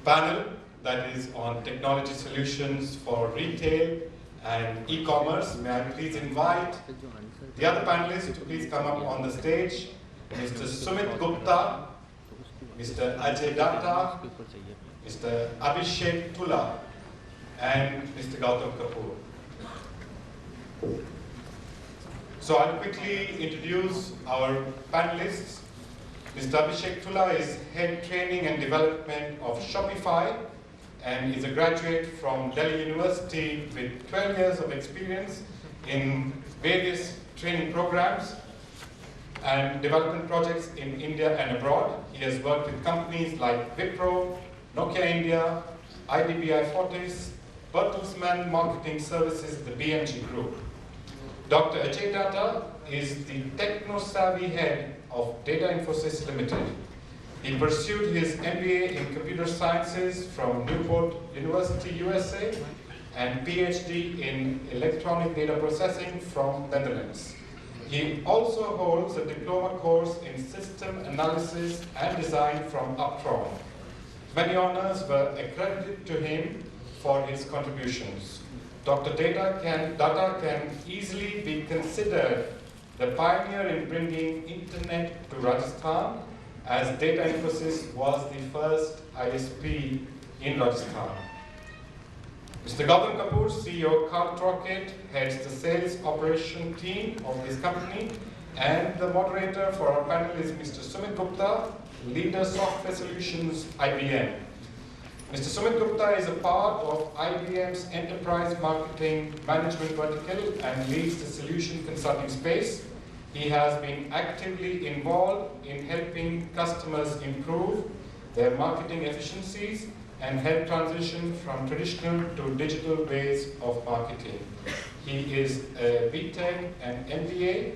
panel that is on technology solutions for retail and e-commerce. May I please invite the other panelists to please come up on the stage. Mr. Sumit Gupta, Mr. Ajay Datta, Mr. Abhishek Tula, and Mr. Gautam Kapoor. So I'll quickly introduce our panelists. Mr. Abhishek Tula is Head Training and Development of Shopify and is a graduate from Delhi University with 12 years of experience in various training programs and development projects in India and abroad. He has worked with companies like Wipro, Nokia India, IDBI Fortis, Bertelsmann Marketing Services, the BMG Group. Dr. Ajay Datta is the techno-savvy head of Data Infosys Limited. He pursued his MBA in Computer Sciences from Newport University, USA, and PhD in Electronic Data Processing from Netherlands. He also holds a diploma course in System Analysis and Design from Uptron. Many honors were accredited to him for his contributions. Dr. Datta can easily be considered the pioneer in bringing internet to Rajasthan, as Data Infosys was the first ISP in Rajasthan. Mr. Gautam Kapoor, CEO CartRocket, heads the sales operation team of this company, and the moderator for our panel is Mr. Sumit Gupta, leader software solutions, IBM. Mr. Sumit Gupta is a part of IBM's enterprise marketing management vertical and leads the solution consulting space. He has been actively involved in helping customers improve their marketing efficiencies and help transition from traditional to digital ways of marketing. He is a BTech and MBA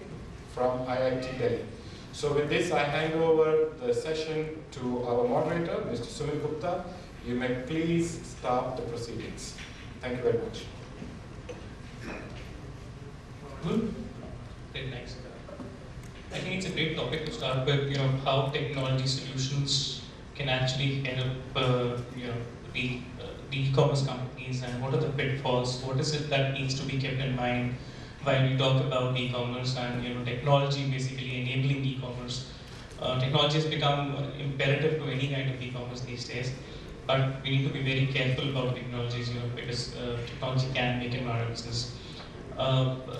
from IIT Delhi. So with this, I hand over the session to our moderator, Mr. Sumit Gupta. You may please start the proceedings. Thank you very much. Good. Very nice. I think it's a great topic to start with. How technology solutions can actually help the e-commerce companies, and what are the pitfalls? What is it that needs to be kept in mind while we talk about e-commerce and technology basically enabling e-commerce? Technology has become imperative to any kind of e-commerce these days, but we need to be very careful about technologies, because technology can make our business.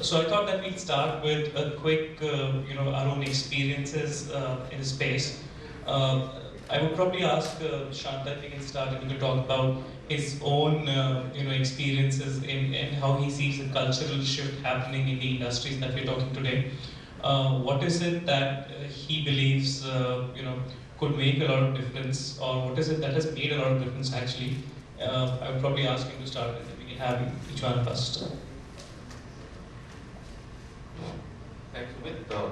So I thought that we'd start with a quick, our own experiences in the space. I would probably ask Shanta if he can start and we can talk about his own, experiences and how he sees a cultural shift happening in the industries that we're talking today. What is it that he believes, could make a lot of difference, or what is it that has made a lot of difference actually? I would probably ask him to start, and then we can have each one of us start. Thanks, Sumit.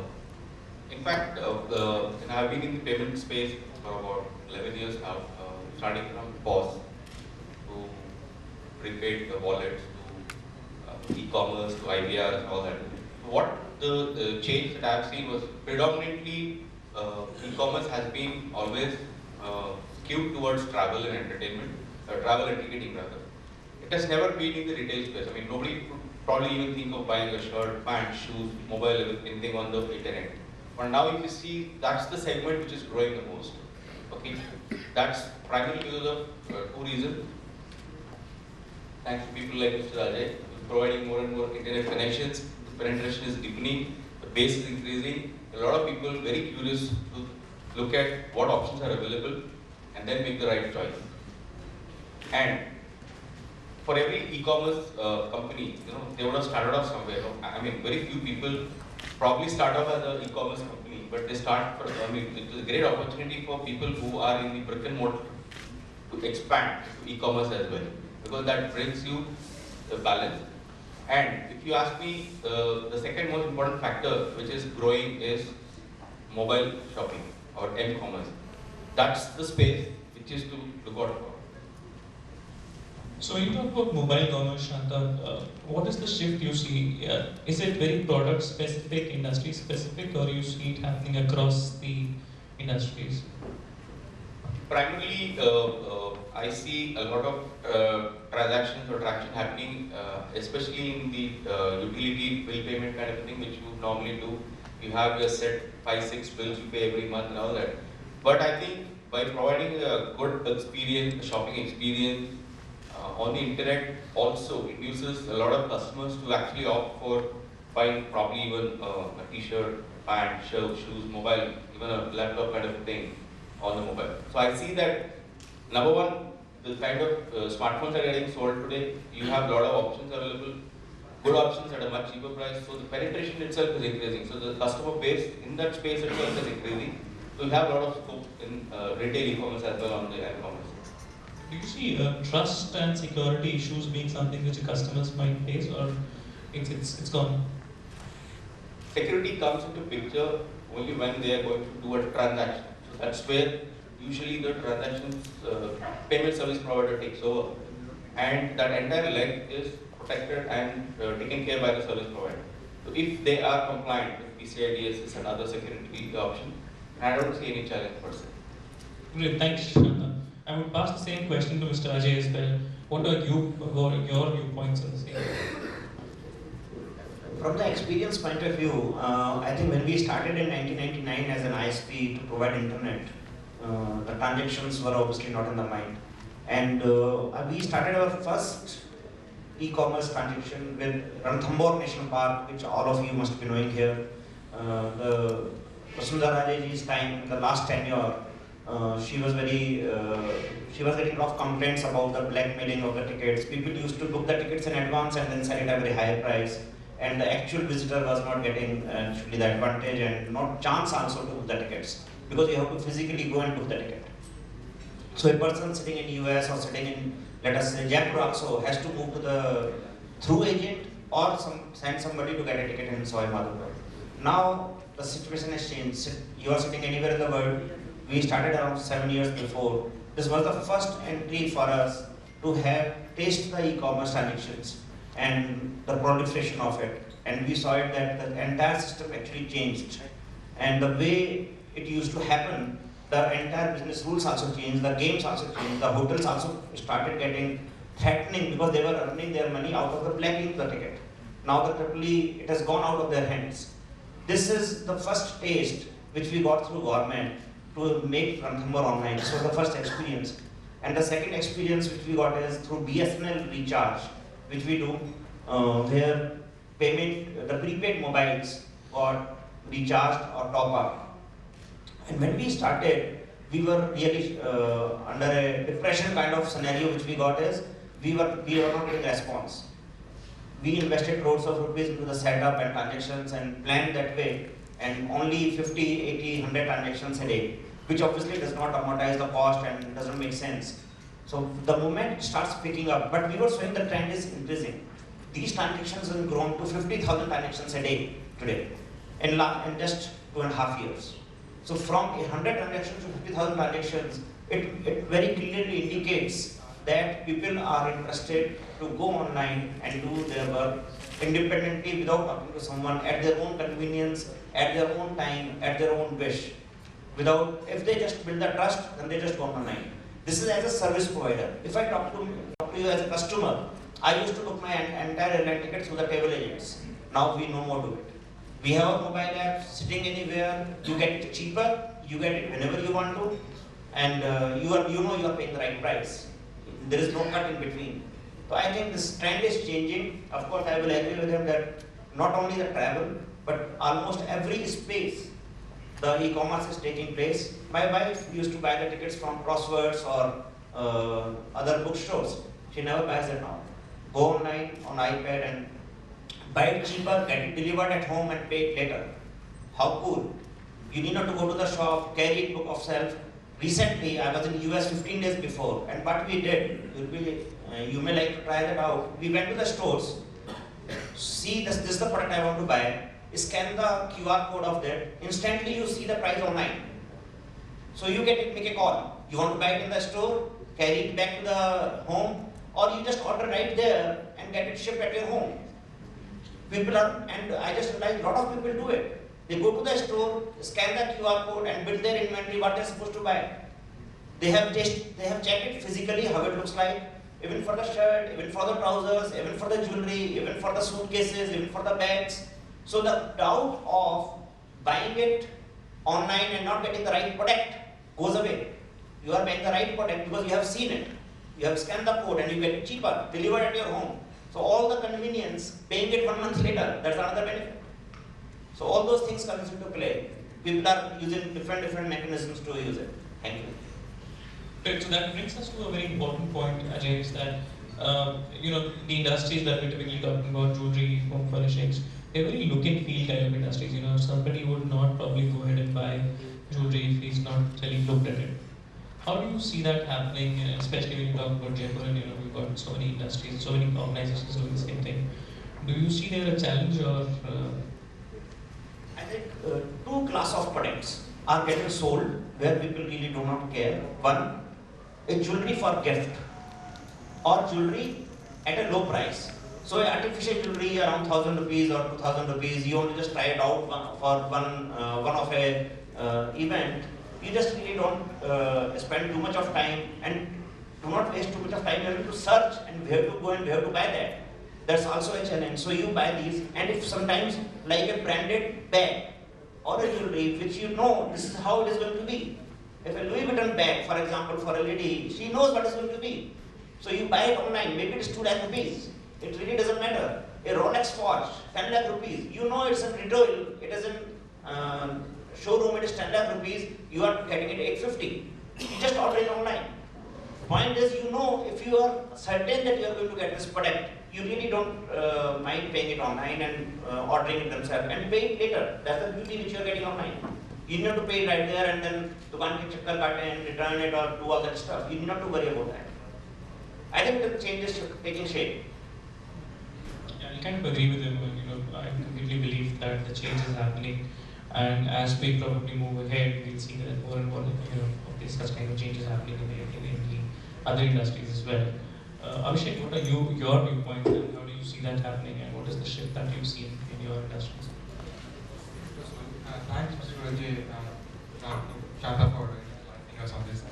In fact, I've been in the payment space for about 11 years now, starting from POS to prepaid wallets to e-commerce to IVR and all that. What the change that I've seen was predominantly e-commerce has been always skewed towards travel and entertainment, travel and ticketing rather. It has never been in the retail space. I mean, nobody would probably even think of buying a shirt, pants, shoes, mobile, anything on the internet. But now if you see, that's the segment which is growing the most. Okay, that's primarily because of two reasons. Thanks to people like Mr. Ajay, providing more and more internet connections, the penetration is deepening, the base is increasing. A lot of people very curious to look at what options are available and then make the right choice. And for every e-commerce company, they would have started off somewhere. I mean, very few people probably start off as an e-commerce company, but they start it is a great opportunity for people who are in the brick and mortar to expand to e-commerce as well, because that brings you the balance. And if you ask me, the second most important factor which is growing is mobile shopping or m-commerce. That's the space which is to look out for. So when you talk about mobile commerce, Shanta, what is the shift you see? Is it very product specific, industry specific, or you see it happening across the industries? Primarily, I see a lot of transactions or traction happening, especially in the utility bill payment kind of thing, which you normally do. You have your set 5-6 bills you pay every month and all that. But I think by providing a good experience, a shopping experience on the internet, also induces a lot of customers to actually opt for buying probably even a t-shirt, pant, shirt, shoes, mobile, even a laptop kind of thing on the mobile. So I see that number one, the kind of smartphones are getting sold today. You have a lot of options available, good options at a much cheaper price. So the penetration itself is increasing. So the customer base in that space itself is increasing. So you have a lot of scope in retail e-commerce as well on the e-commerce. Do you see trust and security issues being something which the customers might face, or it's gone? Security comes into picture only when they are going to do a transaction. So that's where usually the transactions payment service provider takes over, and that entire leg is protected and taken care by the service provider. So if they are compliant with PCI DSS and other security option, I don't see any challenge per se. Great, thanks, Shanta. I would pass the same question to Mr. Ajay as well. What are your viewpoints on the same? From the experience point of view, I think when we started in 1999 as an ISP to provide internet, the transactions were obviously not in the mind. And we started our first e-commerce transaction with Ranthambore National Park, which all of you must be knowing here. The Vasundhara Rajeji's time, in the last tenure, she was getting a lot of complaints about the blackmailing of the tickets. People used to book the tickets in advance and then sell it at a very high price. And the actual visitor was not getting actually the advantage and not chance also to book the tickets, because you have to physically go and book the ticket. So a person sitting in US or sitting in, let us say, Jaipur also has to move to the through agent or send somebody to get a ticket in Soy Madhupur. Now the situation has changed. You are sitting anywhere in the world. We started around 7 years before. This was the first entry for us to have taste the e-commerce transactions and the proliferation of it. And we saw it that the entire system actually changed. And the way it used to happen, the entire business rules also changed, the games also changed, the hotels also started getting threatening because they were earning their money out of the blacking the ticket. Now the totally, it has gone out of their hands. This is the first taste which we got through government to make Ranthambore online. So the first experience. And the second experience which we got is through BSNL recharge, which we do, where payment, the prepaid mobiles got recharged or top up. And when we started, we were really under a depression kind of scenario which we got is, we were not getting response. We invested crores of rupees into the setup and transactions and planned that way, and only 50, 80, 100 transactions a day, which obviously does not amortize the cost and doesn't make sense. So the moment it starts picking up, but we were showing the trend is increasing. These transactions have grown to 50,000 transactions a day today in just 2.5 years. So from 100 transactions to 50,000 transactions, it very clearly indicates that people are interested to go online and do their work independently without talking to someone at their own convenience, at their own time, at their own wish. If they just build the trust, then they just go online. This is as a service provider. If I talk to you as a customer, I used to book my entire airline ticket through the travel agents. Now we no more do it. We have a mobile app, sitting anywhere, you get it cheaper, you get it whenever you want to, and you are paying the right price. There is no cut in between. So I think this trend is changing. Of course, I will agree with him that not only the travel, but almost every space, the e-commerce is taking place. My wife used to buy the tickets from Crosswords or other bookstores. She never buys it now. Go online on iPad and buy it cheaper, get it delivered at home and pay it later. How cool. You need not to go to the shop, carry it book of self. Recently, I was in US 15 days before, and what we did, you may like to try that out. We went to the stores, see this is the product I want to buy, scan the QR code of that, instantly you see the price online. So you get it, make a call. You want to buy it in the store, carry it back to the home, or you just order right there and get it shipped at your home. And I just realized a lot of people do it. They go to the store, scan the QR code and build their inventory, what they're supposed to buy. They have checked it physically how it looks like, even for the shirt, even for the trousers, even for the jewelry, even for the suitcases, even for the bags. So the doubt of buying it online and not getting the right product goes away. You are buying the right product because you have seen it. You have scanned the code and you get it cheaper, delivered at your home. So all the convenience, paying it 1 month later, that's another benefit. So all those things comes into play. People are using different mechanisms to use it. Thank you. Right, so that brings us to a very important point, Ajay, is that the industries that we're typically talking about, jewelry, home furnishings, they're very look and feel kind of industries. Somebody would not probably go ahead and buy jewelry if he's not really looked at it. How do you see that happening, especially when you talk about Jaipur and we've got so many industries, so many organizations doing the same thing? Do you see there a challenge or? I think two class of products are getting sold where people really do not care. One, a jewelry for gift or jewelry at a low price. So artificial jewelry around 1,000 rupees or 2,000 rupees, you only just try it out for one of a event. You just really don't spend too much of time and do not waste too much of time having to search and where to go and where to buy that. That's also a challenge. So you buy these, and if sometimes like a branded bag or a jewelry which you know this is how it is going to be. If a Louis Vuitton bag, for example, for a lady, she knows what it's going to be. So you buy it online, maybe it's 2 lakh rupees. It really doesn't matter. A Rolex watch, 10 lakh rupees. You know it's in retail, it is in showroom, it is 10 lakh rupees, you are getting it 850. You just order it online. Point is, if you are certain that you are going to get this product, you really don't mind paying it online and ordering it themselves and pay it later. That's the beauty which you are getting online. You need not to pay it right there and then dukaan ke chakkar kaate and return it or do all that stuff. You need not to worry about that. I think the change is taking shape. Yeah, I kind of agree with him. I completely believe that the change is happening, and as we probably move ahead, we'll see that more and more of these such kind of changes happening in the other industries as well. Abhishek, what are your viewpoints and how do you see that happening, and what is the shift that you see in your industries? Thanks, Mr. Ajay, Shanta for enlightening us on this.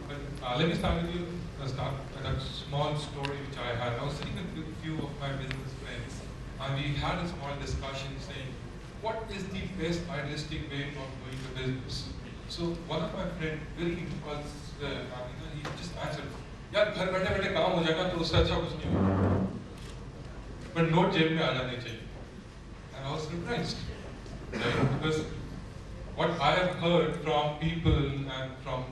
But let me start with you. Start with a small story which I had. I was sitting with a few of my business friends, and we had a small discussion saying, what is the best idealistic way of doing the business? So one of my friends, very impulse, he just answered, यार घर बैठे बैठे काम हो जाएगा तो उससे अच्छा कुछ नहीं होगा, पर नोट जेब में आ जाने चाहिए. And I was surprised, right? Because what I have heard from people and from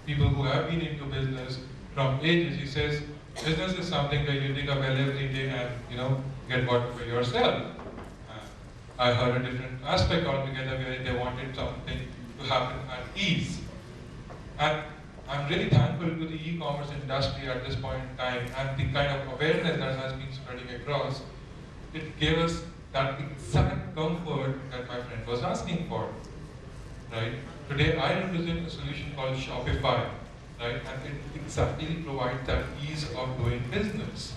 people who have been into business from ages, he says business is something where you dig a well every day and get what for yourself. I heard a different aspect altogether where they wanted something to happen at ease. And I'm really thankful to the e-commerce industry at this point in time and the kind of awareness that has been spreading across. It gave us that exact comfort that my friend was asking for, right? Today I represent a solution called Shopify, right? And it exactly provides that ease of doing business.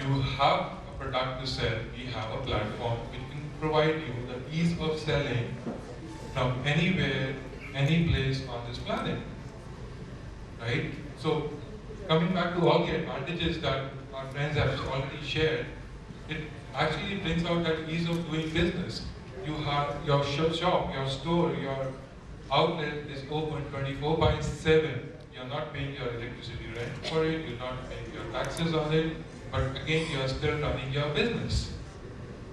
You have a product to sell, we have a platform which can provide you the ease of selling from anywhere, any place on this planet, right? So coming back to all the advantages that our friends have already shared, it actually brings out that ease of doing business. You have your shop, your store, your outlet is open 24/7. You're not paying your electricity rent for it, you're not paying your taxes on it, but again, you're still running your business.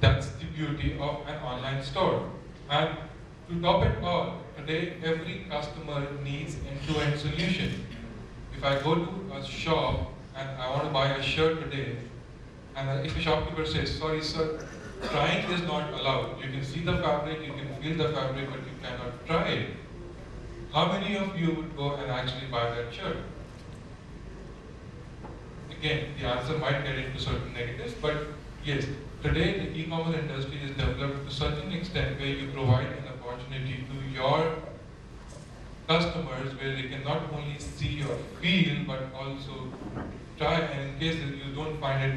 That's the beauty of an online store. And to top it all, today every customer needs end-to-end solution. If I go to a shop and I want to buy a shirt today, and if a shopkeeper says, sorry sir, trying is not allowed. You can see the fabric, you can feel the fabric, but you cannot try it. How many of you would go and actually buy that shirt? Again, the answer might get into certain negatives, but yes, today the e-commerce industry is developed to such an extent where you provide an opportunity to your customers where they can not only see or feel, but also try, and in case that you don't find it,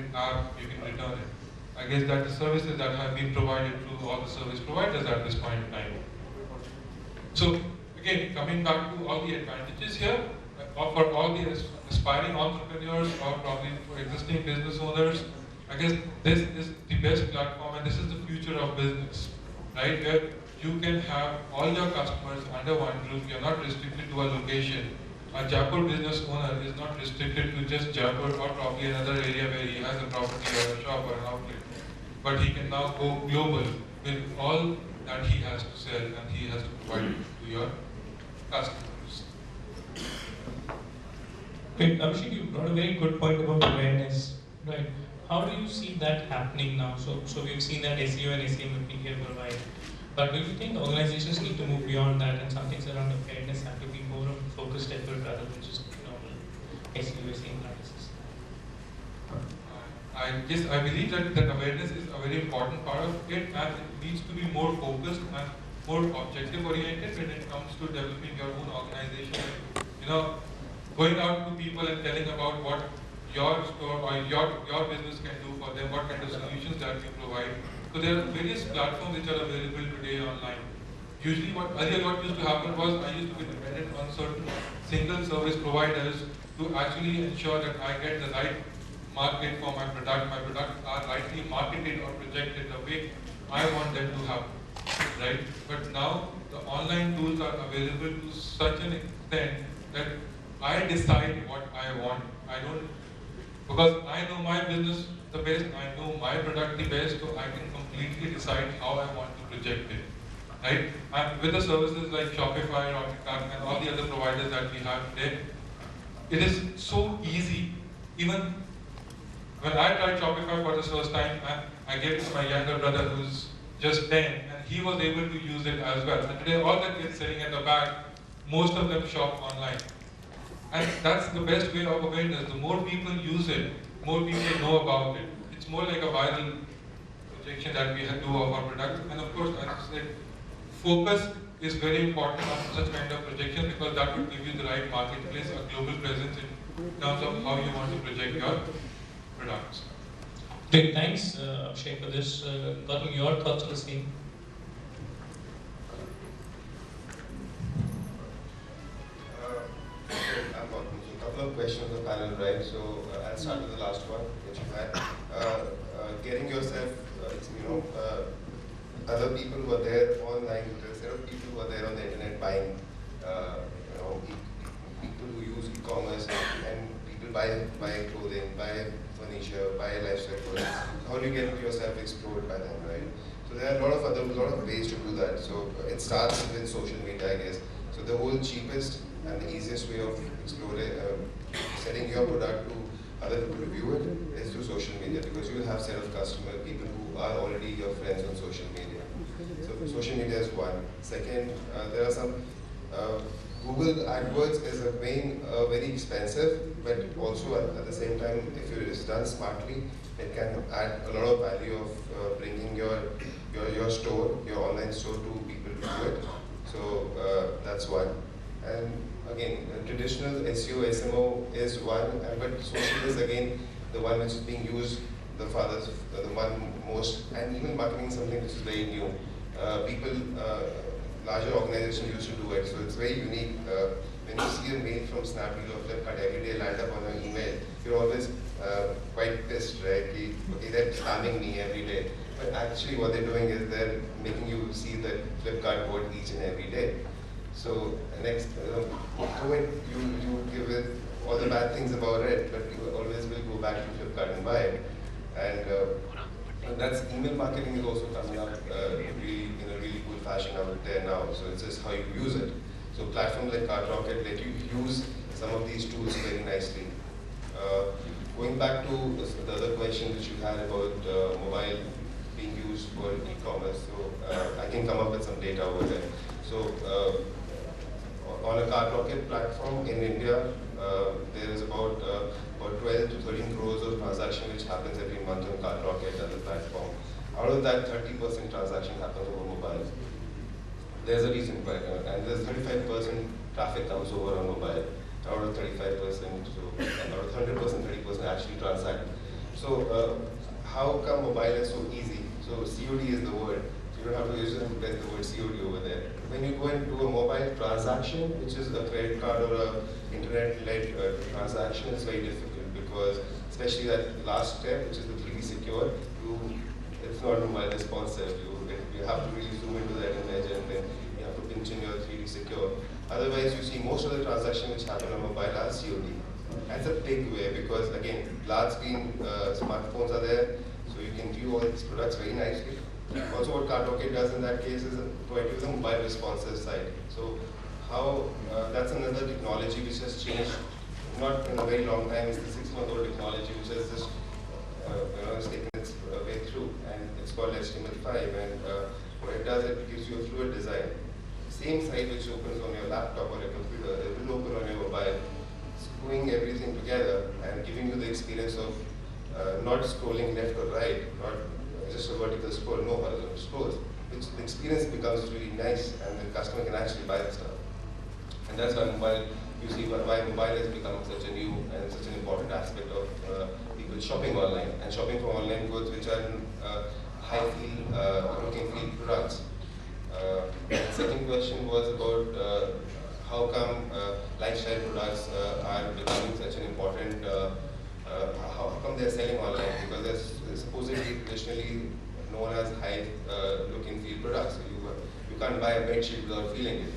you can return it. I guess that the services that have been provided through all the service providers at this point in time. So again, coming back to all the advantages here, for all the aspiring entrepreneurs or probably for existing business owners, I guess this is the best platform and this is the future of business, right? Where you can have all your customers under one roof. You're not restricted to a location. A Jaipur business owner is not restricted to just Jaipur or probably another area where he has a property or a shop or an outlet. But he can now go global with all that he has to sell and he has to provide to your customers. Great, Abhishek, you brought a very good point about awareness, right? How do you see that happening now? So we've seen that SEO and SEM have been here for a while. But do you think organizations need to move beyond that and some things around awareness have to be more of a focused effort rather than just normal SEO, SEM practices? I believe that awareness is a very important part of it and it needs to be more focused and more objective oriented when it comes to developing your own organization. You know, going out to people and telling about what your store or your business can do for them, what kind of solutions that you provide. So there are various platforms which are available today online. Usually what used to happen was I used to be dependent on certain single service providers to actually ensure that I get the right market for my product. My products are rightly marketed or projected the way I want them to happen, right? But now the online tools are available to such an extent that I decide what I want. I don't, because I know my business the best, I know my product the best, so I can completely decide how I want to project it, right? And with the services like Shopify, Rocket and all the other providers that we have today, it is so easy. Even when I tried Shopify for the first time, I gave it to my younger brother who's just 10, and he was able to use it as well. And today all the kids sitting at the back, most of them shop online. And that's the best way of awareness. The more people use it, more people know about it. It's more like a viral projection that we do of our product. And of course, as I said, focus is very important on such kind of projection because that will give you the right marketplace, a global presence in terms of how you want to project your products. Great, thanks Abhishek for this. Gautam, your thoughts on the same? A couple of questions on the panel, right? So I'll start with the last one, which you had. Getting yourself, other people who are there online, there are people who are there on the internet buying, people who use e-commerce and people buy clothing, buy furniture, buy lifestyle products. How do you get yourself explored by them, right? So there are a lot of ways to do that. So it starts with social media, I guess. So the whole cheapest and the easiest way of exploring, selling your product to other people to view it is through social media because you will have set of customers, people who are already your friends on social media. So social media is one. Second, there are some, Google AdWords is very expensive, but also at the same time, if it is done smartly, it can add a lot of value of bringing your store, your online store to people to do it. So that's one. And again, traditional SEO, SMO is one, but social is again the one which is being used the one most, and even marketing is something which is very new. Larger organizations used to do it, so it's very unique. When you see a mail from Snapdeal or Flipkart every day land up on your email, you're always quite pissed, right? Okay, they're spamming me every day. But actually what they're doing is they're making you see the Flipkart code each and every day. So next, you give it all the bad things about it, but you always will go back to Flipkart and buy it. And that's email marketing is also coming up really in a really cool fashion out there now. So it's just how you use it. So platforms like CartRocket let you use some of these tools very nicely. Going back to the other question that you had about mobile being used for e-commerce, so I can come up with some data over there. So on a CartRocket platform in India, there is about 12 to 13 crores of transaction which happens every month on CartRocket as a platform. Out of that, 30% transaction happens over mobile. There's a reason for it, and there's 35% traffic comes over on mobile. Out of 35%, so and out of 100%, 30% actually transact. So how come mobile is so easy? So COD is the word. So You don't have to use press the word COD over there. When you go and do a mobile transaction, which is a credit card or a internet-led transaction, it's very difficult because, especially that last step, which is the 3D secure, it's not mobile responsive. You have to really zoom into that image and then you have to pinch in your 3D secure. Otherwise, you see most of the transactions which happen on mobile are COD. That's a big way because, again, large screen smartphones are there, so you can view all these products very nicely. Also, what CartOkay does in that case is provide you the mobile responsive side. So, that's another technology which has changed, not in a very long time. It's the 6-month-old technology which has just it's taken its way through, and it's called HTML5. And what it does, it gives you a fluid design. Same site which opens on your laptop or your computer, it will open on your mobile, screwing everything together and giving you the experience of not scrolling left or right, not just a vertical scroll, no horizontal scrolls. Which the experience becomes really nice, and the customer can actually buy the stuff. And that's why mobile, you see why mobile has become such a new and such an important aspect of people shopping online and shopping for online goods which are high feel, look and feel products. The second question was about how come lifestyle products are becoming such an important, how come they're selling online? Because they're supposedly traditionally known as high look and feel products. So you can't buy a bed sheet without feeling it.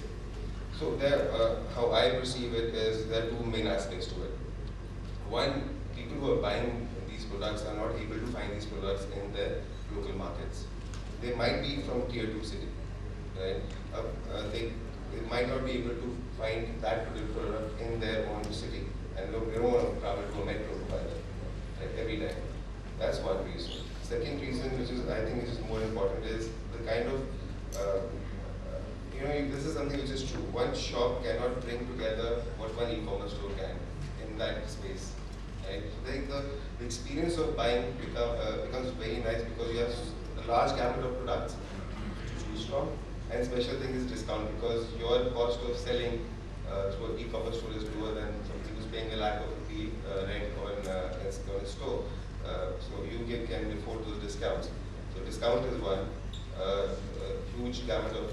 So there, how I perceive it is there are two main aspects to it. One, people who are buying these products are not able to find these products in their local markets. They might be from tier 2 city, right? They might not be able to find that particular product in their own city, and they don't want to travel to a metro to buy them, right, every time. That's one reason. Second reason, which is I think which is more important, is the kind of this is something which is true. One shop cannot bring together what one e-commerce store can in that space, right? So the experience of buying becomes very nice because you have a large gamut of products to choose from, and special thing is discount because your cost of selling through an e-commerce store is lower than somebody who's paying a lakh of rupee rent on a store. So you can afford those discounts. So discount is one. Huge gamut of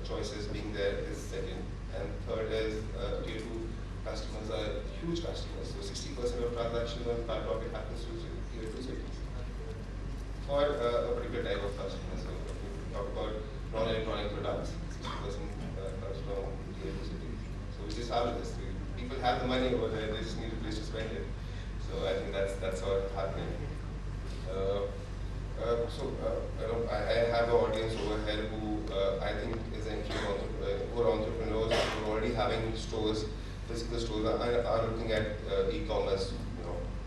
choices being there is second, and third is tier 2 customers are huge customers. So 60% of transactions on CartOkay happens through tier 2 cities for a particular type of customer. So if we talk about non-electronic products, 60% comes from tier 2 cities. So which is fabulous. People have the money over there; they just need a place to spend it. So I think that's how it's happening. I have an audience over here who I think is who are entrepreneurs who are already having stores, physical stores, are looking at e-commerce,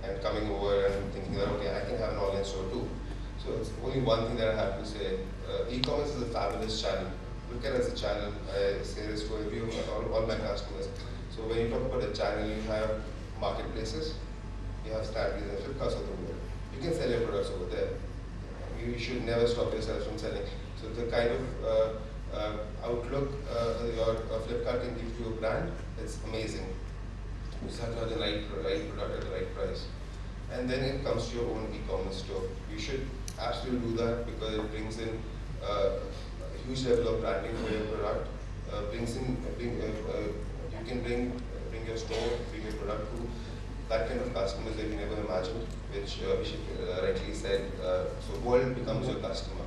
and coming over and thinking that okay, I can have an online store too. So it's only one thing that I have to say: e-commerce is a fabulous channel. Look at it as a channel. I say this to all my customers. So when you talk about a channel, you have marketplaces, you have Stratleys and Flipkarts of the world. You can sell your products over there. You should never stop yourself from selling. So the kind of outlook your Flipkart can give to a brand, it's amazing. You just have to have the right product at the right price. And then it comes to your own e-commerce store. You should absolutely do that because it brings in a huge level of branding for your product. You can bring your store, bring your product to that kind of customers that you never imagined, which Abhishek rightly said. So world becomes your customer.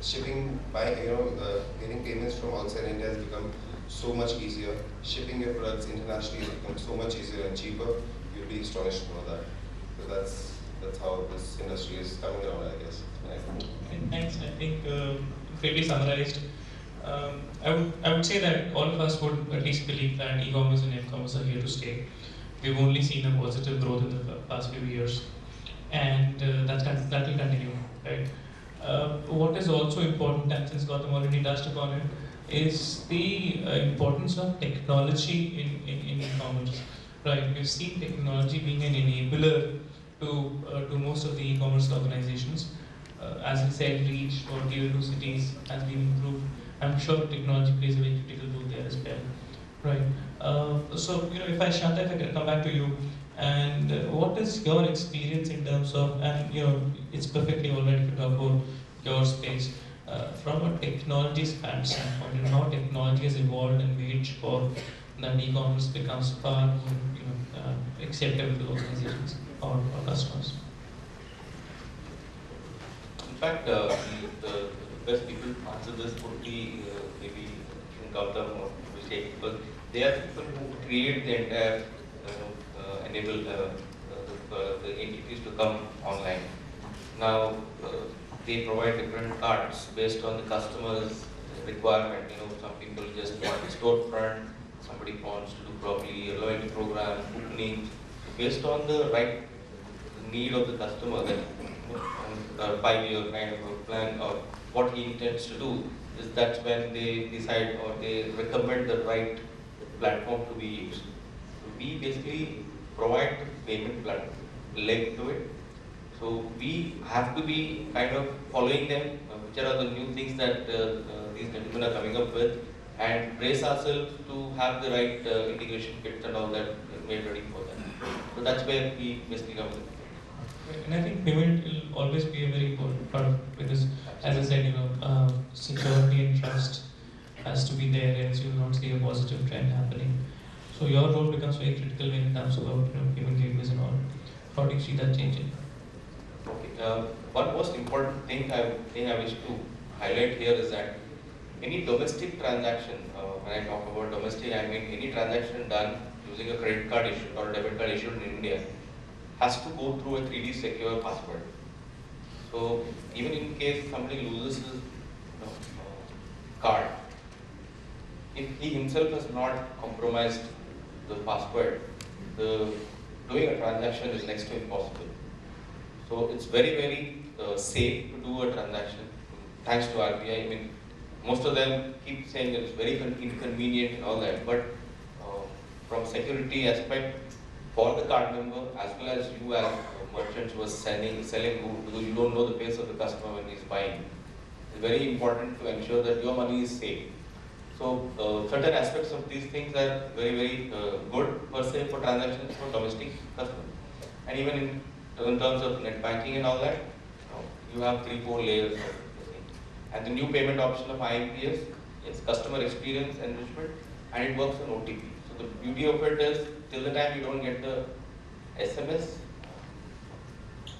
Shipping, getting payments from outside India has become so much easier. Shipping your products internationally has become so much easier and cheaper. You'll be astonished to know that. So that's how this industry is coming around, I guess. Thanks. I think greatly summarized. I would say that all of us would at least believe that e-commerce and m-commerce are here to stay. We've only seen a positive growth in the past few years, and that will continue, right? What is also important, and since Gautam already touched upon it, is the importance of technology in e-commerce, right? We've seen technology being an enabler to most of the e-commerce organizations. As we said, reach for tier 2 cities has been improved. I'm sure technology plays a very critical role there as well, right? So, if I can come back to you, and what is your experience in terms of, and it's perfectly alright if you talk about your space. From a technology standpoint, how technology has evolved and made sure that e-commerce becomes far more, acceptable to organizations or customers. In fact, the best people to answer this would be maybe Gupta or Abhishek, because they are people who create the entire, enable the entities to come online. Now, they provide different cards based on the customer's requirement. Some people just want a storefront, somebody wants to do probably a loyalty program, couponing, based on the right need of the customer, that a 5-year kind of a plan or what he intends to do. That's when they decide or they recommend the right platform to be used. So we basically provide payment platform leg to it. So we have to be kind of following them, which are the new things that these gentlemen are coming up with, and brace ourselves to have the right integration kits and all that made ready for them. So that's where we basically come in. And I think payment will always be a very important part of it, because, as I said, security and trust has to be there, else you will not see a positive trend happening. So your role becomes very critical when it comes about payment gateways and all. How do you see that changing? Okay. One most important thing I wish to highlight here is that any domestic transaction, when I talk about domestic, I mean any transaction done using a credit card issued or a debit card issued in India has to go through a 3D secure password. So even in case somebody loses his card, if he himself has not compromised the password, doing a transaction is next to impossible. So it's very, very safe to do a transaction, thanks to RBI. I mean, most of them keep saying that it's very inconvenient and all that, but from security aspect, for the card member as well as you as merchants who are selling goods, because you don't know the face of the customer when he's buying. It's very important to ensure that your money is safe. So certain aspects of these things are very, very good per se for transactions for domestic customers. And even in terms of net banking and all that, you have 3-4 layers of the thing. And the new payment option of IMPS is customer experience enrichment, and it works on OTP. So the beauty of it is, till the time you don't get the SMS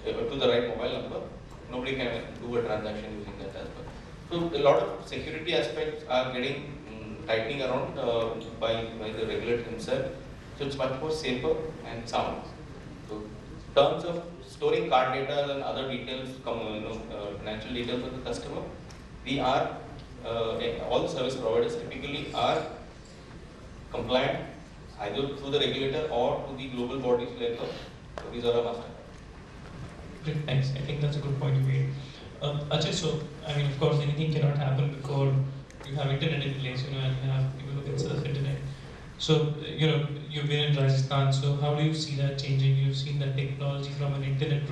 to the right mobile number, nobody can do a transaction using that as well. So a lot of security aspects are getting tightening around by the regulator himself. So it's much more safer and sound. So in terms of storing card data and other details, financial details of the customer, we are all the service providers typically are compliant either through the regulator or to the global bodies like us. So these are our master. Great, thanks. I think that's a good point you made. Ajay, so I mean, of course, anything cannot happen before you have internet in place, and you have people who can surf internet. So, you've been in Rajasthan, so how do you see that changing? You've seen that technology from an internet,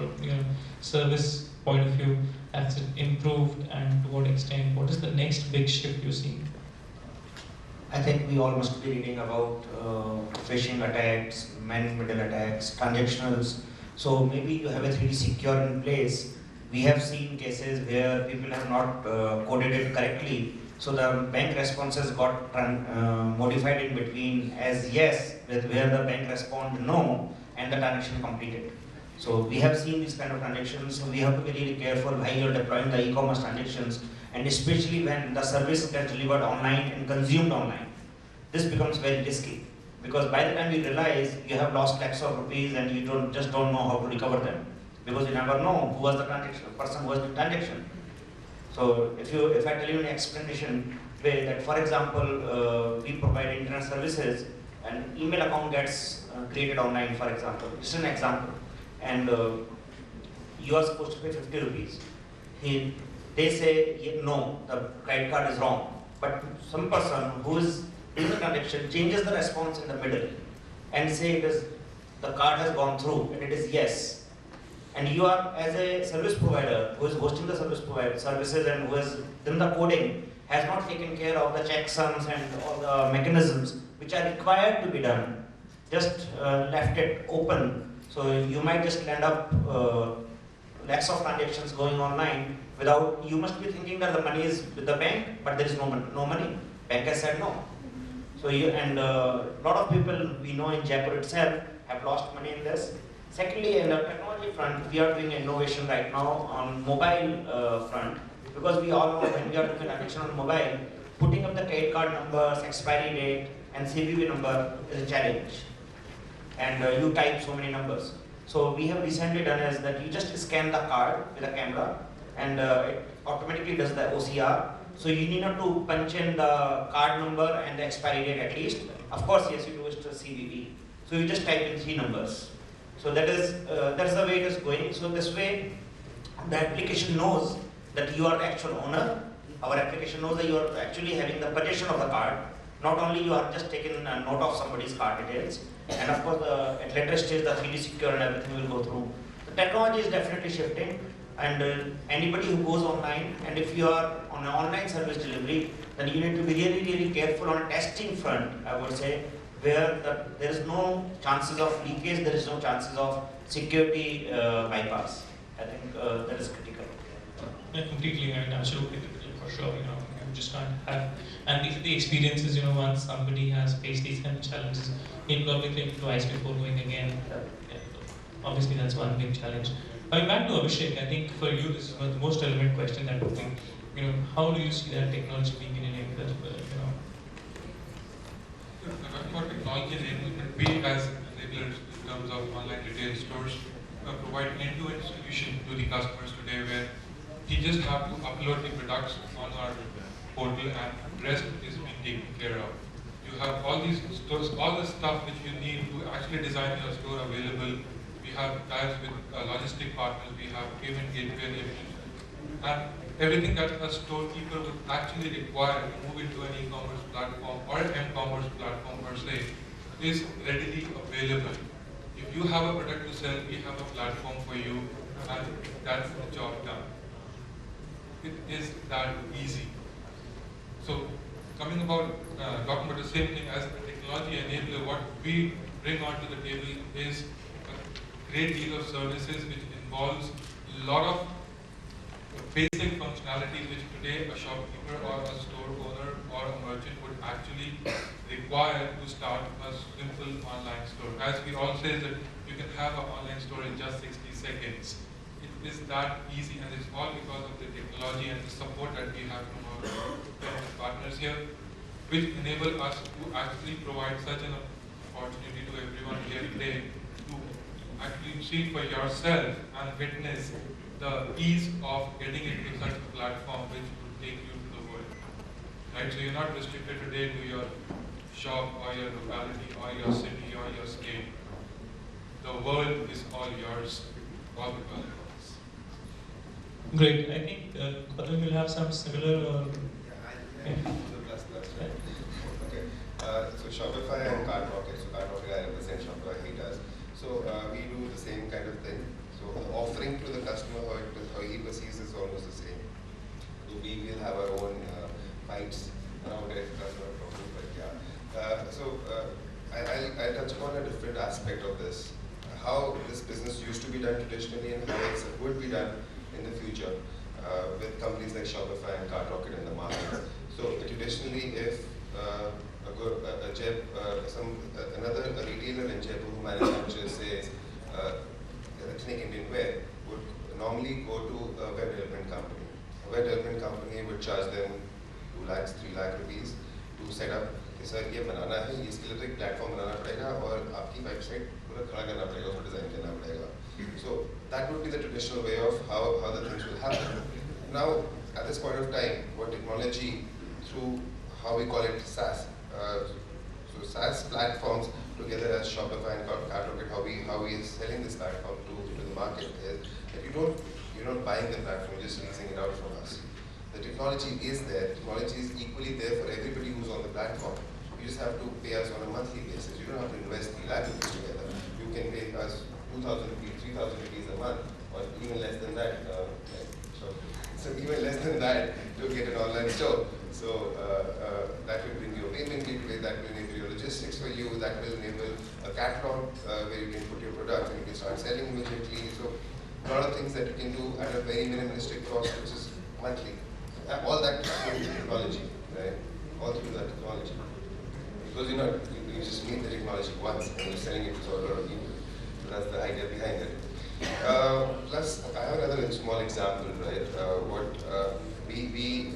service point of view, has it improved, and to what extent? What is the next big shift you're seeing? I think we all must be reading about phishing attacks, man-in-the-middle attacks, transactionals. So maybe you have a 3D secure in place. We have seen cases where people have not coded it correctly. So the bank responses got modified in between as yes, where the bank responded no, and the transaction completed. So we have seen these kind of transactions. So we have to be really careful while you're deploying the e-commerce transactions, and especially when the service gets delivered online and consumed online. This becomes very risky, because by the time you realize you have lost lakhs of rupees and you just don't know how to recover them, because you never know who was the person who was the transaction. So if I tell you an explanation way that, for example, we provide internet services, an email account gets created online, for example, just an example, and you are supposed to pay 50 rupees. They say, no, the credit card is wrong. But some person who is in the transaction changes the response in the middle and say the card has gone through and it is yes. And you are, as a service provider who is hosting the services and who has done the coding, has not taken care of the checksums and all the mechanisms which are required to be done, just left it open. So you might just end up lakhs of transactions going online without, you must be thinking that the money is with the bank, but there is no money. Bank has said no. So a lot of people we know in Jaipur itself have lost money in this. Secondly, in the technology front, we are doing innovation right now on mobile front, because we all know when we are doing a transaction on mobile, putting up the credit card numbers, expiry date, and CVV number is a challenge. And you type so many numbers. So we have recently done is that you just scan the card with a camera, and it automatically does the OCR. So you need not to punch in the card number and the expiry date at least. Of course, yes, you do it to CVV. So you just type in 3 numbers. So that's the way it is going. So this way, the application knows that you are the actual owner. Our application knows that you are actually having the possession of the card. Not only you are just taking a note of somebody's card details, and of course, at later stage, the 3D secure and everything will go through. The technology is definitely shifting, and anybody who goes online, and if you are on an online service delivery, then you need to be really, really careful on testing front, I would say, where there is no chances of leakage, there is no chances of security bypass. I think that is critical. Yeah, completely, and absolutely critical for sure. You just can't have, and if the experiences, once somebody has faced these kind of challenges, he'll probably think twice before going again. Yeah, obviously, that's one big challenge. Coming back to Abhishek, I think for you, this is the most relevant question that would be, how do you see that technology being enabled? For technology enablement, we as enablers in terms of online retail stores provide end-to-end solution to the customers today, where you just have to upload the products on our portal and rest is being taken care of. You have all these stores, all the stuff which you need to actually design your store available. We have ties with logistic partners, we have payment gateway, and everything that a storekeeper would actually require to move into an e-commerce platform or an m-commerce platform per se is readily available. If you have a product to sell, we have a platform for you, and that's the job done. It is that easy. So, talking about the same thing as a technology enabler, what we bring onto the table is a great deal of services which involves a lot of basic functionalities which today a shopkeeper or a store owner or a merchant would actually require to start a simple online store. As we all say that you can have an online store in just 60 seconds. It is that easy, and it's all because of the technology and the support that we have from our partners here, which enable us to actually provide such an opportunity to everyone here today to actually see for yourself and witness the ease of getting into such a platform which will take you to the world. Right? So you're not restricted today to your shop or your locality or your city or your state. The world is all yours, all because of us. Great. I think Gupta will have some similar. Okay. So Shopify and CardRocket. So CardRocket, I represent Shopify, he does. So we do the same kind of thing. So the offering to the customer, how he perceives is almost the same. So we will have our own fights around it, customer problem, but yeah. I'll touch upon a different aspect of this. How this business used to be done traditionally and how it would be done in the future with companies like Shopify and CardRocket in the market. So traditionally, if another retailer in Jaipur who manufactures, say, ethnic Indian wear, would normally go to a web development company. A web development company would charge them 2 lakhs, 3 lakh rupees to set up. Sir ये बनाना है, इसके लिए तो एक platform बनाना पड़ेगा और आपकी website पूरा खड़ा करना पड़ेगा, उसको डिजाइन करना पड़ेगा. So that would be the traditional way of how the things will happen. Now, at this point of time, what technology, through how we call it SaaS, so SaaS platforms together as Shopify and CardRocket, how we are selling this platform to the market is that you're not buying the platform, you're just leasing it out from us. The technology is there. Technology is equally there for everybody who's on the platform. You just have to pay us on a monthly basis. You don't have to invest 3 lakh rupees together. You can pay us 2,000 rupees, 3,000 rupees a month, or even less than that. So even less than that to get an online store. So that will bring you a payment gateway, that will enable your logistics for you, that will enable a catalog where you can put your products and you can start selling immediately. So a lot of things that you can do at a very minimalistic cost, which is monthly. All that through technology, right? All through that technology. Because you know, you just need the technology once and you're selling it to a lot of people. So that's the idea behind it. Plus, I have another small example, right? We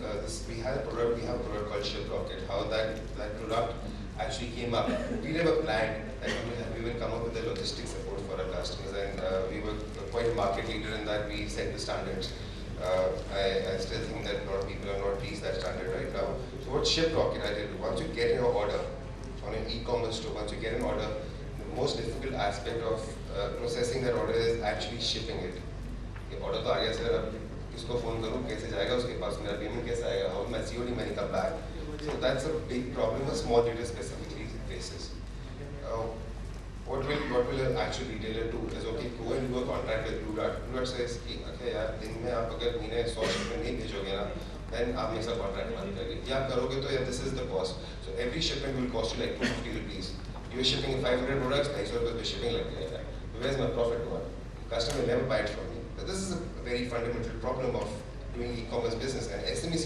have a product called Ship Rocket. How that product actually came up. We never planned that we will come up with the logistics support for our customers, and we were quite a market leader in that. We set the standards. I still think that a lot of people are not reached that standard right now. So what Ship Rocket I did, once you get your order on an e-commerce store, once you get an order, the most difficult aspect of processing that order is actually shipping it. ये order तो आ गया sir, अब किसको phone करूँ, कैसे जाएगा उसके पास, मेरा payment कैसे आएगा, how my COD money come back. So that's a big problem a small retailer specifically faces. What will an actual retailer do is, okay, go and do a contract with Blue Dart. Blue Dart says, okay यार, दिन में आप अगर महीने 100 shipment नहीं भेजोगे ना, then आप मेरे साथ contract बंद करेंगे. या आप करोगे तो this is the cost. So every shipment will cost you like 250 rupees. You are shipping 500 products, 250 rupees पे shipping लग जाएगा. Where's my profit going? Customer will never buy it from me. But this is a very fundamental problem of doing e-commerce business, and SME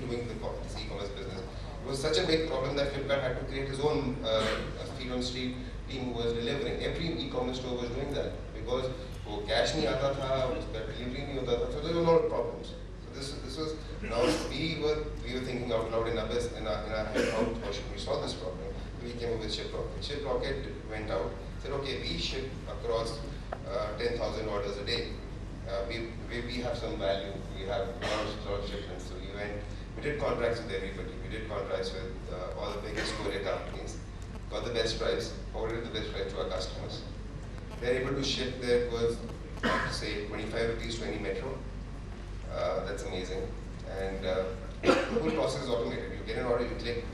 doing this e-commerce business. It was such a big problem that Flipkart had to create his own feet on street team who was delivering. Every e-commerce store was doing that because वो cash नहीं आता था, उसका delivery नहीं होता था, so there were a lot of problems. So this was now we were thinking out loud in our head how should we solve this problem. We came up with Ship Rocket. Ship Rocket went out, said okay, we ship across 10,000 orders a day. We have some value. We have a lot of shipments. So we did contracts with everybody. We did contracts with all the biggest courier companies. Got the best price. Forwarded the best price to our customers. They're able to ship there was say 25 rupees to any metro. That's amazing. And the whole process is automated. You get an order, you click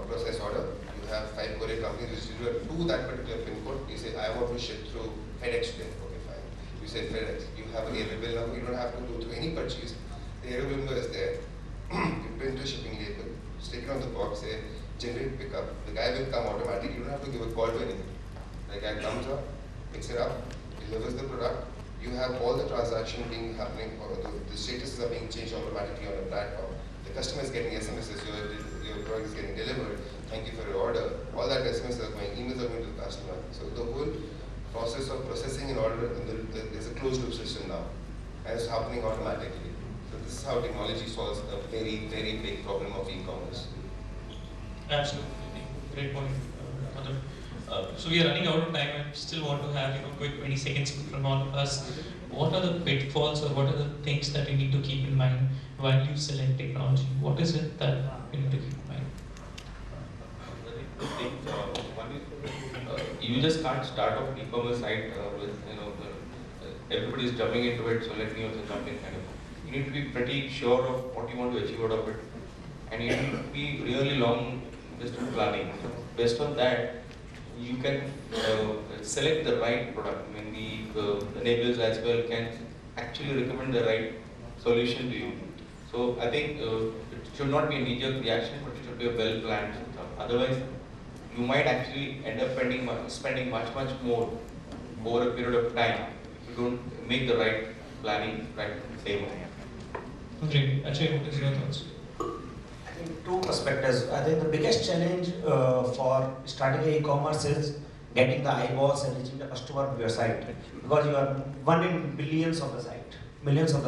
process order. You have 5 courier companies which do that particular pin code. You say I want to ship through FedEx today. Okay, fine. You say FedEx. You have an aerial bill number. You don't have to go through any purchase. The aerial bill number is there. You print a shipping label, stick it on the box, say generate pickup. The guy will come automatically. You don't have to give a call to anything. The guy comes up, picks it up, delivers the product. You have all the transaction being happening, or the statuses are being changed automatically on the platform. The customer is getting SMSs, your product is getting delivered. Thank you for your order. All that SMSs are going, emails are going to the customer. So the whole process of processing an order, there's a closed loop system now, and it's happening automatically. So this is how technology solves a very, very big problem of e-commerce. Absolutely, great point. So we are running out of time. I still want to have quick 20 seconds from all of us. What are the pitfalls or what are the things that you need to keep in mind while you select technology? What is it that you need to keep in mind? One is you just can't start off e-commerce site with everybody is jumping into it, so let me also jump in kind of. You need to be pretty sure of what you want to achieve out of it, and you need to be really long distance planning. So based on that, you can select the right product. I mean, the enablers as well can actually recommend the right solution to you. So I think it should not be a knee-jerk reaction, but it should be a well-planned stuff. Otherwise, you might actually end up spending much more over a period of time if you don't make the right planning right same way. Great. Actually, what is your thoughts? I think 2 perspectives. I think the biggest challenge for starting e-commerce is getting the eyeballs and reaching the customer to your site, because you are one in millions of the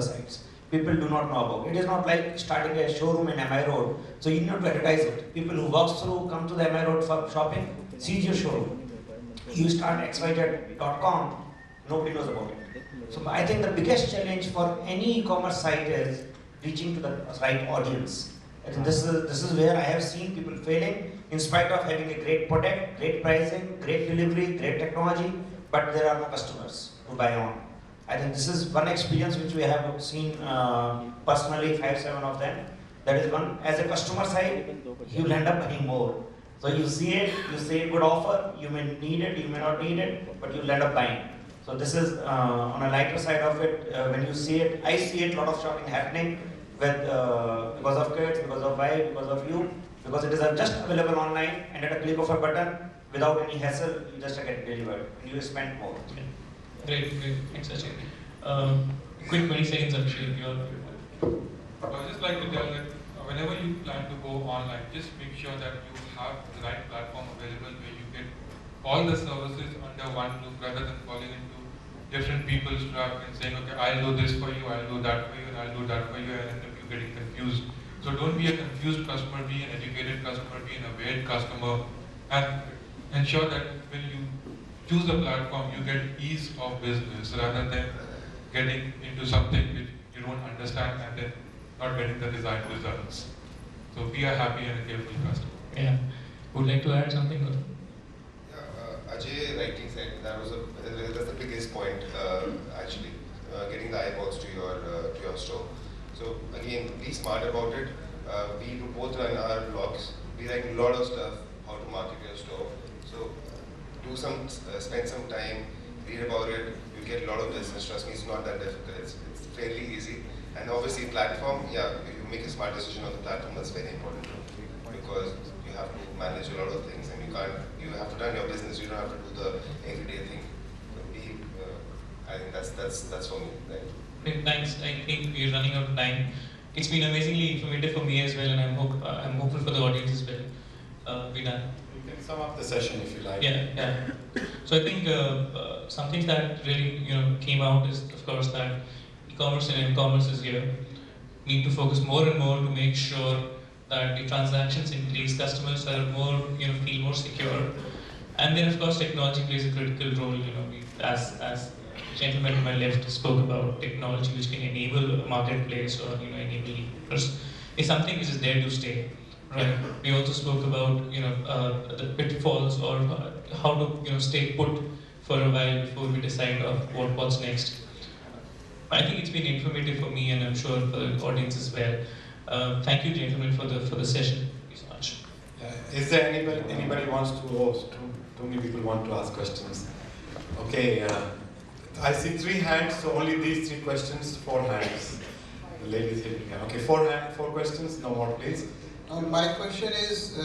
sites. People do not know about it. It is not like starting a showroom in MI Road, so you need to advertise it. People who come to the MI Road for shopping, sees your showroom. You start xyz.com, nobody knows about it. So I think the biggest challenge for any e-commerce site is reaching to the right audience. I think this is where I have seen people failing in spite of having a great product, great pricing, great delivery, great technology, but there are no customers to buy on. I think this is one experience which we have seen personally, 5-7 of them. That is one, as a customer side, you will end up buying more. So you see it, you say good offer, you may need it, you may not need it, but you will end up buying. So this is on a lighter side of it, when you see it, I see it, a lot of shopping happening with, because of kids, because of wife, because of you, because it is just available online and at a click of a button, without any hassle, you just get it delivered and you spend more. Great. Thanks, Ajay. Quick 20 seconds, Abhishek. You're I would just like to tell that whenever you plan to go online, just make sure that you have the right platform available where you get all the services under one roof rather than falling into different people's trap and saying, okay, I'll do this for you, I'll do that for you, and I'll do that for you, and end up you getting confused. So don't be a confused customer, be an educated customer, be an aware customer, and ensure that when you choose a platform, you get ease of business rather than getting into something which you don't understand and then not getting the desired results. So be a happy and a careful customer. Yeah. Would like to add something? Ajay rightly said that's the biggest point actually, getting the eyeballs to your store. So again, be smart about it. We both run our blogs. We write a lot of stuff how to market your store. So spend some time, read about it. You get a lot of business. Trust me, it's not that difficult. It's fairly easy. And obviously, platform. Yeah, you make a smart decision on the platform. That's very important because you have to manage a lot of things, and you have to run your business. You don't have to do the everyday thing. So I think that's for me. Right? Okay, thanks. I think we're running out of time. It's been amazingly informative for me as well, and I'm hopeful for the audience as well. We're done. You can sum up the session if you like. Yeah. So I think something that really came out is, of course, that e-commerce and m-commerce is here. Need to focus more and more to make sure that the transactions increase, customers are more feel more secure, and then of course technology plays a critical role. As the gentleman to my left spoke about technology which can enable a marketplace or enable e-commerce is something which is there to stay. Right. We also spoke about the pitfalls or how to stay put for a while before we decide of what's next. I think it's been informative for me, and I'm sure for the audience as well. Thank you, gentlemen, for the session. Thank you so much. Is there anybody wants to host? Too many people want to ask questions. Okay, I see 3 hands, so only these 3 questions, 4 hands. The ladies here. Okay, 4 questions, no more, please. My question is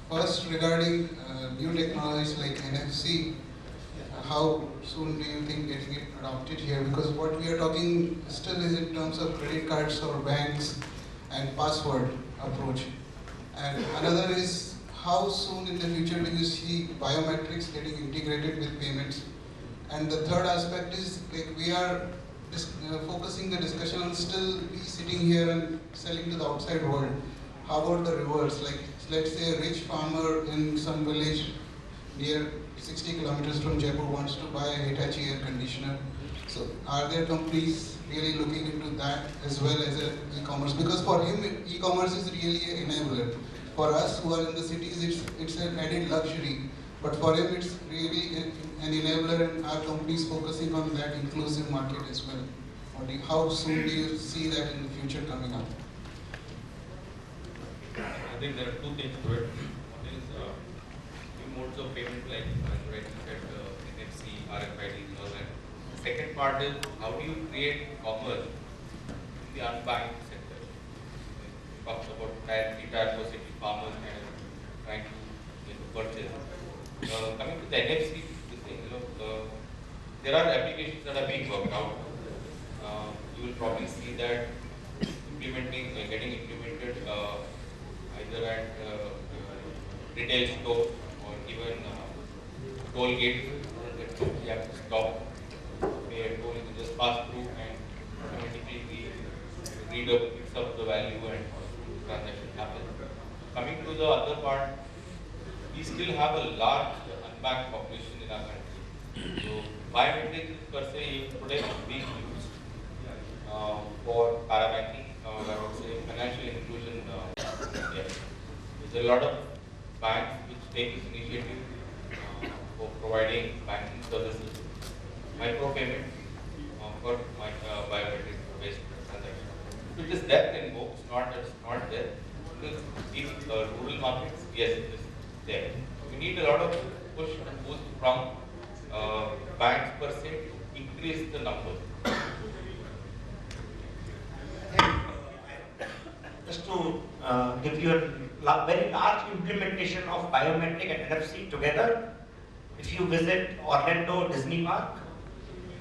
first regarding new technologies like NFC. How soon do you think getting it adopted here? Because what we are talking still is in terms of credit cards or banks and password approach. And another is how soon in the future do you see biometrics getting integrated with payments? And the third aspect is like we are focusing the discussion on still be sitting here and selling to the outside world. How about the reverse? Like let's say a rich farmer in some village near 60 kilometers from Jaipur wants to buy a Hitachi air conditioner. So are there companies really looking into that as well as e-commerce? Because for him, e-commerce is really an enabler. For us who are in the cities, it's an added luxury. But for him, it's really an enabler, and our company is focusing on that inclusive market as well. How soon do you see that in the future coming up? I think there are 2 things to it. One is new modes of payment like NFC, RFID, and all that. The second part is how do you create commerce in the unbanked sector? We talked about tier 3, tier 4 city farmers and trying to purchase. Coming to the NFC, there are applications that are being worked out. You will probably see that getting implemented either at retail store or even toll gate. You have to stop, pay a toll, you just pass through, and automatically the reader picks up the value and transaction happens. Coming to the other part, we still have a large unbanked population in our country. So biometrics per se today is being used for parabanking, I would say financial inclusion. There's a lot of banks which take this initiative for providing banking services, micropayment for biometric-based transactions. So it is there in books, not that it's not there. These rural markets, yes, it is there. We need a lot of push and pull from banks per se to increase the numbers. Just to give you a very large implementation of biometric and NFC together, if you visit Orlando Disney Park,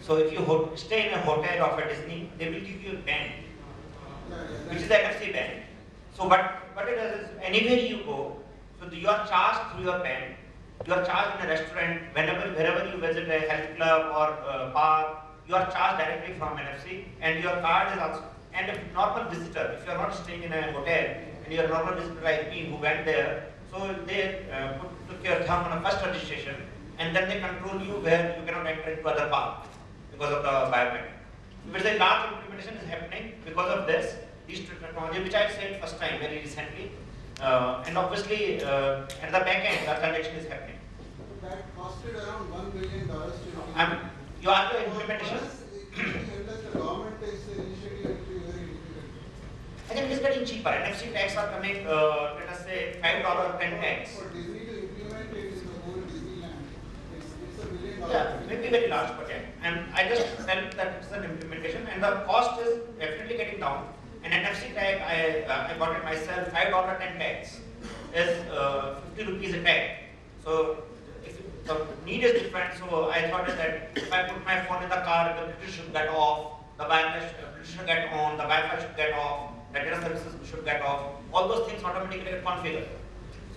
So if you stay in a hotel of a Disney, they will give you a band, which is the NFC band. So what it does is, anywhere you go, so you are charged through your band. You are charged in a restaurant, wherever you visit a health club or park, you are charged directly from NFC, and your card is also. And a normal visitor, if you are not staying in a hotel, and you are a normal visitor like me who went there, so they took your thumb on a first registration, and then they control you where you cannot enter into other park because of the biometric. But a large implementation is happening because of this technology, which I said first time very recently, and obviously at the back end the transaction is happening. So that costed around $1 billion to you are the implementation. unless the government takes the initiative, it will be very difficult. I think it is getting cheaper. NFC tags are coming, let us say $5 10 tags. For Disney to implement it in the whole Disneyland, it's $1 billion. Yeah, maybe very large project. And I just tell that it's an implementation, and the cost is definitely getting down. An NFC tag, I got it myself, $5 10 tags is 50 rupees a tag. So if the need is different, so I thought that if I put my phone in the car, the Bluetooth should get off, the Bluetooth should get on, the Wi-Fi should get off, the data services should get off. All those things automatically get configured.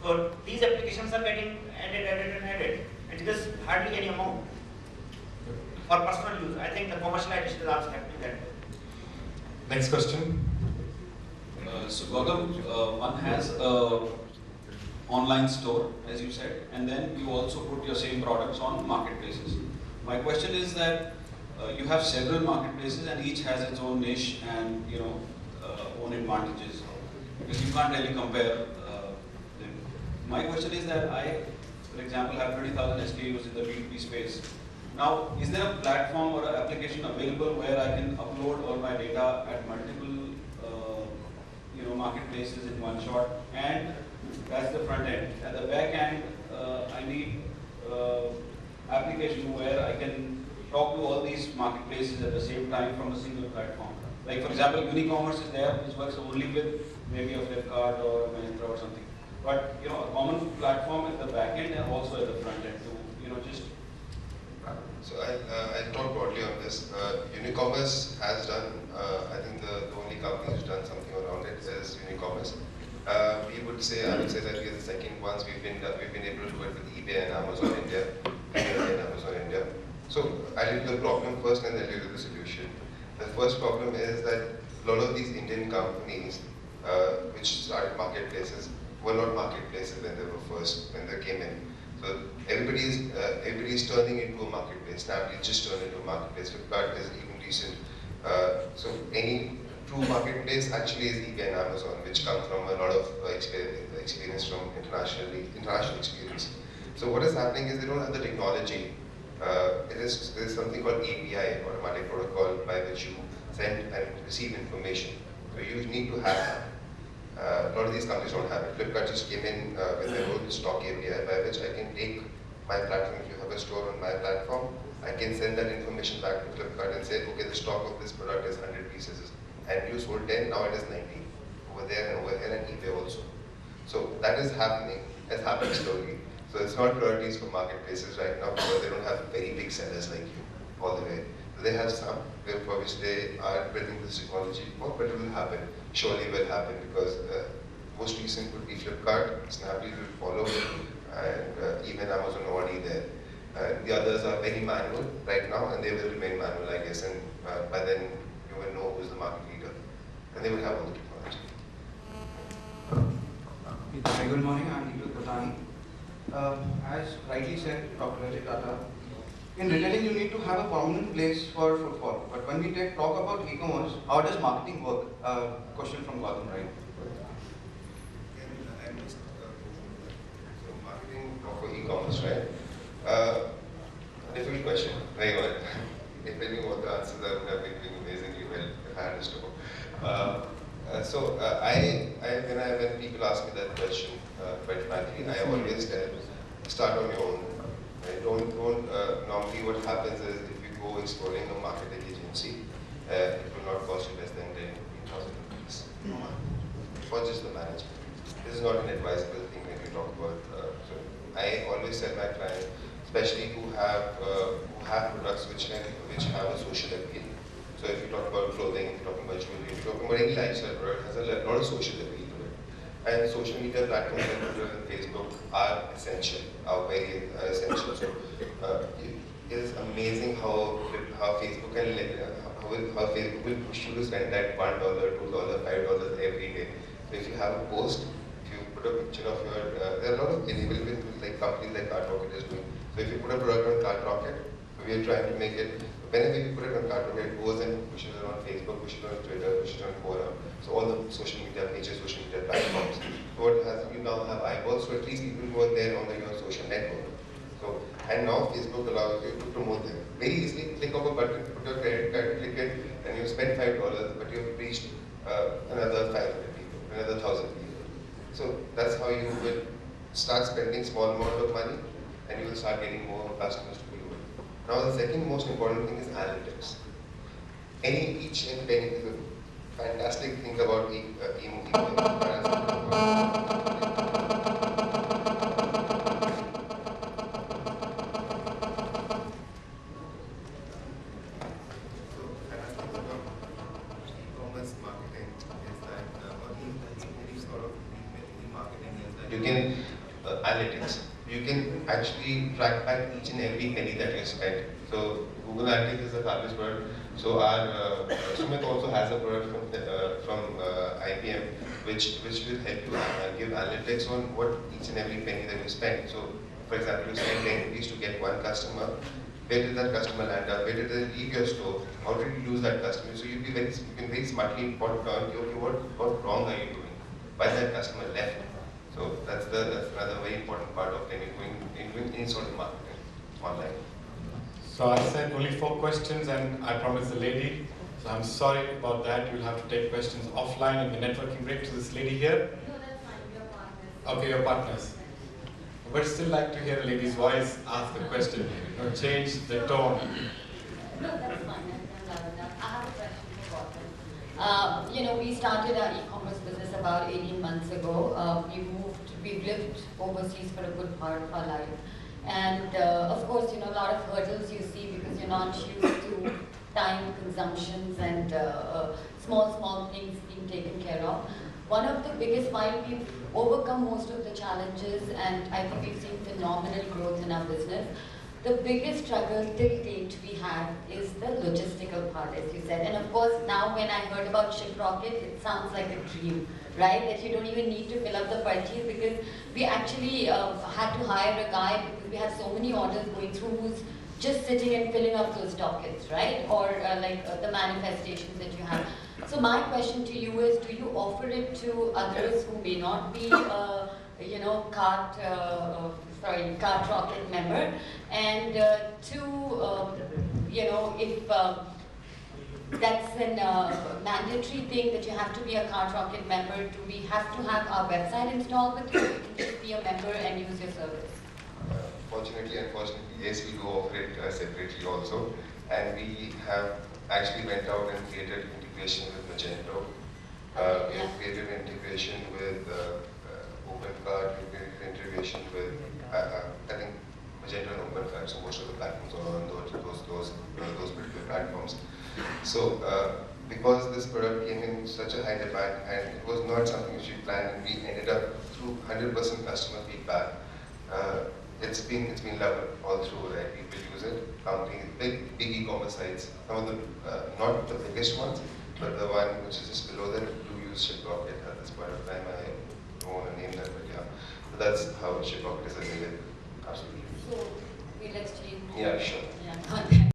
So these applications are getting added, and it is hardly any amount for personal use. I think the commercialization is also happening there. Next question. So Gautam, one has a online store, as you said, and then you also put your same products on marketplaces. My question is that you have several marketplaces and each has its own niche and own advantages, because you can't really compare them. My question is that I, for example, have 20,000 SKUs in the B2B space. Now, is there a platform or an application available where I can upload all my data at multiple marketplaces in one shot? And that's the front end. At the back end, I need application where I can talk to all these marketplaces at the same time from a single platform. Like for example, Unicommerce is there, which works only with maybe a Flipkart or a Myntra or something. But a common platform at the back end and also at the front end to just. So I'll talk broadly on this. Unicommerce has done, I think the only company who's done something around it is Unicommerce. I would say that we are the second ones. We've been able to do it with eBay and Amazon India, So I'll tell you the problem first and then I'll tell you the solution. The first problem is that a lot of these Indian companies which started marketplaces were not marketplaces when they came in. So everybody's turning into a marketplace. Snapdeal just turned into a marketplace. Flipkart is even recent. So any true marketplace actually is eBay and Amazon, which come from a lot of experience from international experience. So what is happening is they don't have the technology. There's something called API, automatic protocol, by which you send and receive information. So you need to have that. A lot of these companies don't have it. Flipkart just came in with their own stock API, by which I can take my platform. If you have a store on my platform, I can send that information back to Flipkart and say, okay, the stock of this product is 100 pieces, and you sold 10, now it is 90. Over there and over here, and eBay also. So that is happening. It's happening slowly. So it's not priorities for marketplaces right now because they don't have very big sellers like you all the way. So they have some for which they are building this technology for, but it will happen. Surely will happen because most recent would be Flipkart, Snapdeal will follow, and even Amazon already there. The others are very manual right now, and they will remain manual, I guess. And by then you will know who's the market leader, and they will have all the technology. Hi, good morning. I'm Nikhil Patani. As rightly said, Dr. Ajay Tata, in retailing you need to have a prominent place for footfall. But when we talk about e-commerce, how does marketing work? Question from Gautam, right? So marketing for e-commerce, right? Difficult question. Very good. If I knew what the answers are, I would have been doing amazingly well if I had a store. When people ask me that question, quite frankly, I always tell, start on your own. Right? Normally what happens is if you go exploring a marketing agency, it will not cost you less than 10,000 rupees for just the management. This is not an advisable thing when you talk about. So I always tell my clients, especially who have products which have a social appeal. So if you talk about clothing, if you're talking about jewelry, if you're talking about any lifestyle product, it has a lot of social appeal to it. And social media platforms like Twitter and Facebook are essential, are very essential. So it is amazing how Facebook can how Facebook will push you to spend that $1, $2, $5 every day. So if you have a post, if you put a picture of your, there are a lot of enablement like companies like CartRocket is doing. So if you put a product on CartRocket, we are trying to make it, whenever you put it on CartRocket, it goes and pushes it on Facebook, pushes it on Twitter, pushes it on Quora. So all the social media pages, social media platforms. So what has, you now have eyeballs, so at least people who are there on your social network. So, and now Facebook allows you to promote them. Very easily, click of a button, put your credit card, click it, and you spend $5, but you've reached another 500 people, another 1,000 people. So that's how you will start spending small amount of money, and you will start getting more customers to you. Now the second most important thing is analytics. Each and penny is a fantastic thing about you can analytics. You can actually track back each and every penny that you spent. So Google Analytics is a fabulous product. So our Sumit also has a product from IBM, which will help you give analytics on what each and every penny that you spend. So for example, you spend 10 rupees to get one customer. Where did that customer land up? Where did they leave your store? How did you lose that customer? So you can very smartly point down, okay, what wrong are you doing? Why that customer left? So that's another very important part of doing any sort of marketing online. So I said only 4 questions, and I promised the lady. So I'm sorry about that. You'll have to take questions offline in the networking break to this lady here. No, that's fine. We are partners. Okay, your partners. But still like to hear a lady's voice ask a question. Change the tone. No, that's fine. I'm glad enough. I have a question for Gupta. We started our e-commerce business about 18 months ago. We've lived overseas for a good part of our life. And of course, a lot of hurdles you see because you're not used to time consumptions and small things being taken care of. One of the biggest, while we've overcome most of the challenges and I think we've seen phenomenal growth in our business, the biggest struggle till date we had is the logistical part, as you said. And of course, now when I heard about ShipRocket, it sounds like a dream, right? That you don't even need to fill up the purchase because we actually had to hire a guy because we had so many orders going through who's just sitting and filling up those dockets, right? Or the manifestations that you have. So my question to you is, do you offer it to others who may not be, CartRocket member? And if that's a mandatory thing that you have to be a CartRocket member, do we have to have our website installed with you? You can just be a member and use your service. Fortunately, unfortunately, yes, we do offer it separately also. And we have actually went out and created integration with Magento. We have created integration with OpenCart, we created integration with, I think, Magento and OpenCart, so most of the platforms are on those particular platforms. So, because this product came in such a high demand and it was not something which we planned, and we ended up through 100% customer feedback. It's been loved all through, right? People use it. Companies, big e-commerce sites, some of the not the biggest ones, but the one which is just below them do use ShipRocket at this point of time. I don't want to name that, but yeah. So that's how ShipRocket is available. Absolutely. So we'll exchange. Yeah, sure. Yeah.